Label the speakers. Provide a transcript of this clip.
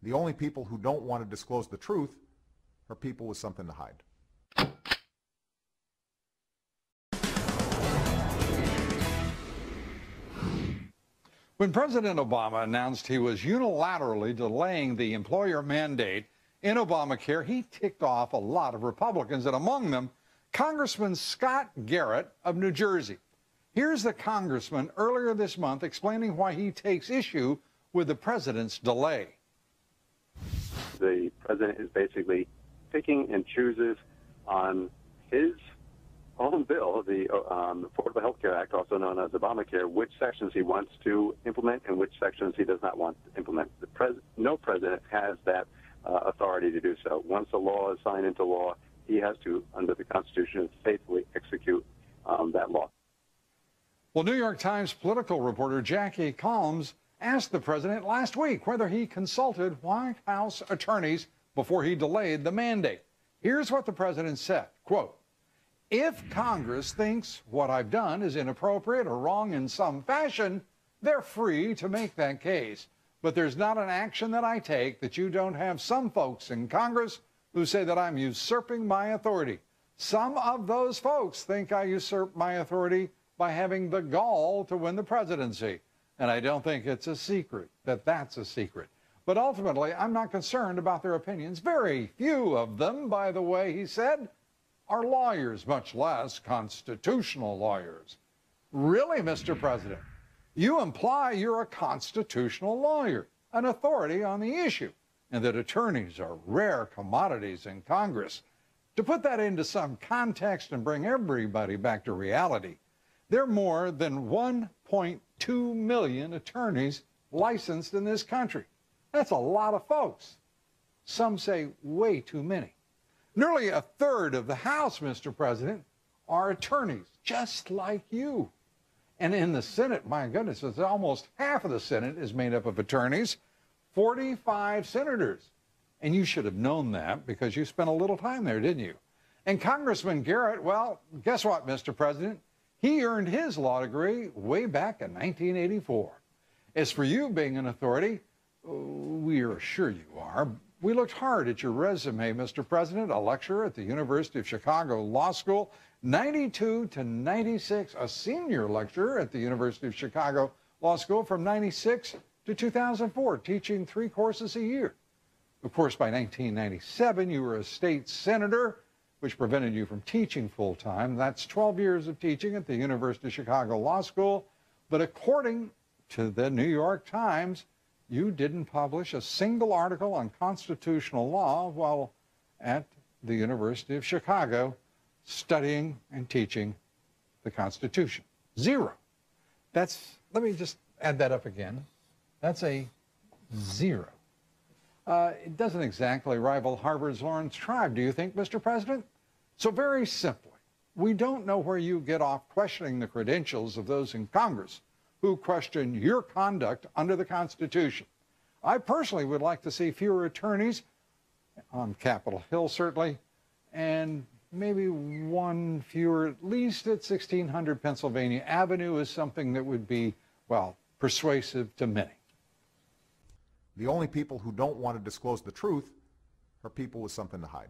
Speaker 1: The only people who don't want to disclose the truth are people with something to hide.
Speaker 2: When President Obama announced he was unilaterally delaying the employer mandate in Obamacare, he ticked off a lot of Republicans, and among them, Congressman Scott Garrett of New Jersey. Here's the congressman earlier this month explaining why he takes issue with the president's delay.
Speaker 3: The president is basically picking and chooses on his own bill, the Affordable Health Care Act, also known as Obamacare, which sections he wants to implement and which sections he does not want to implement. No president has that authority to do so. Once a law is signed into law, he has to, under the Constitution, faithfully execute that law.
Speaker 2: Well, New York Times political reporter Jackie Calmes asked the president last week whether he consulted White House attorneys before he delayed the mandate. Here's what the president said, quote, "If Congress thinks what I've done is inappropriate or wrong in some fashion, they're free to make that case. But there's not an action that I take that you don't have some folks in Congress who say that I'm usurping my authority. Some of those folks think I usurp my authority by having the gall to win the presidency. And I don't think it's a secret that that's a secret. But ultimately, I'm not concerned about their opinions. Very few of them, by the way," he said, "are lawyers, much less constitutional lawyers." Really, Mr. President? You imply you're a constitutional lawyer, an authority on the issue, and that attorneys are rare commodities in Congress. To put that into some context and bring everybody back to reality, there are more than 1.2 million attorneys licensed in this country. That's a lot of folks. Some say way too many. Nearly a third of the House, Mr. President, are attorneys, just like you. And in the Senate, my goodness, it's almost half of the Senate is made up of attorneys, 45 senators. And you should have known that because you spent a little time there, didn't you? And Congressman Garrett, well, guess what, Mr. President? He earned his law degree way back in 1984. As for you being an authority, we are sure you are. We looked hard at your resume, Mr. President, a lecturer at the University of Chicago Law School, 92 to 96, a senior lecturer at the University of Chicago Law School from 96 to 2004, teaching 3 courses a year. Of course, by 1997, you were a state senator, which prevented you from teaching full-time. That's 12 years of teaching at the University of Chicago Law School. But according to the New York Times, you didn't publish a single article on constitutional law while at the University of Chicago studying and teaching the Constitution. 0. That's, let me just add that up again. That's a 0. It doesn't exactly rival Harvard's Lawrence Tribe, do you think, Mr. President? So very simply, we don't know where you get off questioning the credentials of those in Congress who question your conduct under the Constitution. I personally would like to see fewer attorneys on Capitol Hill, certainly, and maybe one fewer, at least at 1600 Pennsylvania Avenue, is something that would be, well, persuasive to many.
Speaker 1: The only people who don't want to disclose the truth are people with something to hide.